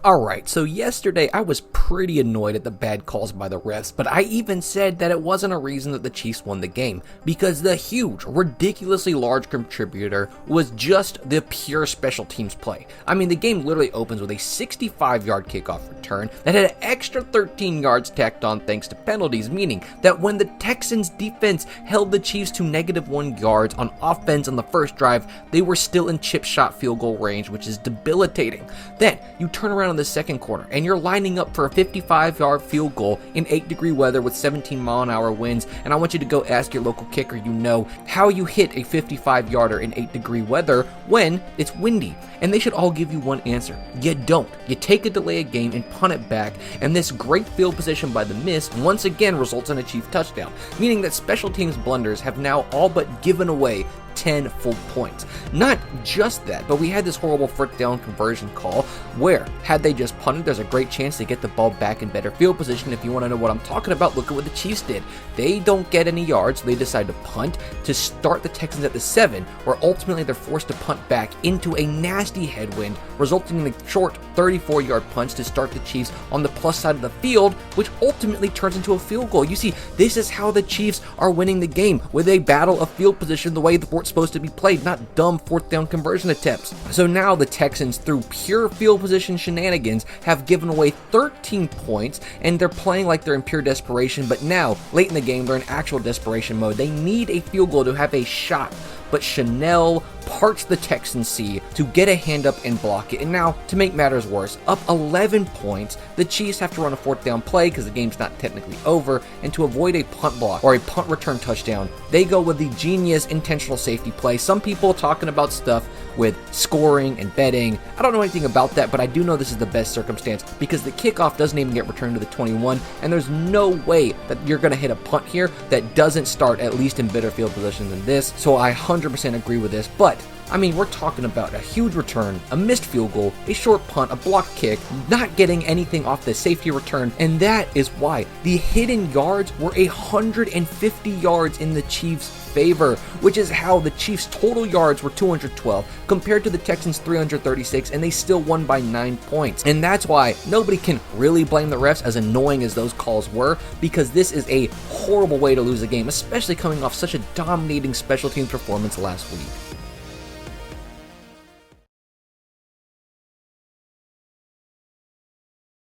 Alright, so yesterday I was pretty annoyed at the bad calls by the refs, but I even said that it wasn't a reason that the Chiefs won the game, because the huge, ridiculously large contributor was just the pure special teams play. I mean, the game literally opens with a 65-yard kickoff return that had an extra 13 yards tacked on thanks to penalties, meaning that when the Texans defense held the Chiefs to -1 yards on offense on the first drive, they were still in chip shot field goal range, which is debilitating. Then, you turn around in the second quarter and you're lining up for a 55-yard field goal in 8-degree weather with 17-mile-an-hour winds, and I want you to go ask your local kicker how you hit a 55-yarder in 8-degree weather when it's windy, and they should all give you one answer. You don't. You take a delay of game and punt it back, and this great field position by the Mist once again results in a Chief touchdown, meaning that special teams blunders have now all but given away 10 full points. Not just that, but we had this horrible fourth down conversion call where, had they just punted, there's a great chance to get the ball back in better field position. If you want to know what I'm talking about, look at what the Chiefs did. They don't get any yards, so they decide to punt to start the Texans at the 7, where ultimately they're forced to punt back into a nasty headwind, resulting in a short 34-yard punch to start the Chiefs on the plus side of the field, which ultimately turns into a field goal. You see, this is how the Chiefs are winning the game, with a battle of field position the way the sport's supposed to be played, not dumb fourth down conversion attempts. So now the Texans, through pure field position shenanigans, have given away 13 points, and they're playing like they're in pure desperation, but now, late in the game, they're in actual desperation mode. They need a field goal to have a shot, but Chanel parts the Texans sea to get a hand up and block it. And now, to make matters worse, up 11 points, the Chiefs have to run a fourth down play because the game's not technically over, and to avoid a punt block or a punt return touchdown, they go with the genius intentional safety play. Some people talking about stuff with scoring and betting. I don't know anything about that, but I do know this is the best circumstance because the kickoff doesn't even get returned to the 21, and there's no way that you're going to hit a punt here that doesn't start at least in better field position than this. So I 100% agree with this, but I mean, we're talking about a huge return, a missed field goal, a short punt, a blocked kick, not getting anything off the safety return, and that is why the hidden yards were 150 yards in the Chiefs' favor, which is how the Chiefs' total yards were 212 compared to the Texans' 336, and they still won by 9 points. And that's why nobody can really blame the refs, as annoying as those calls were, because this is a horrible way to lose a game, especially coming off such a dominating special teams performance last week.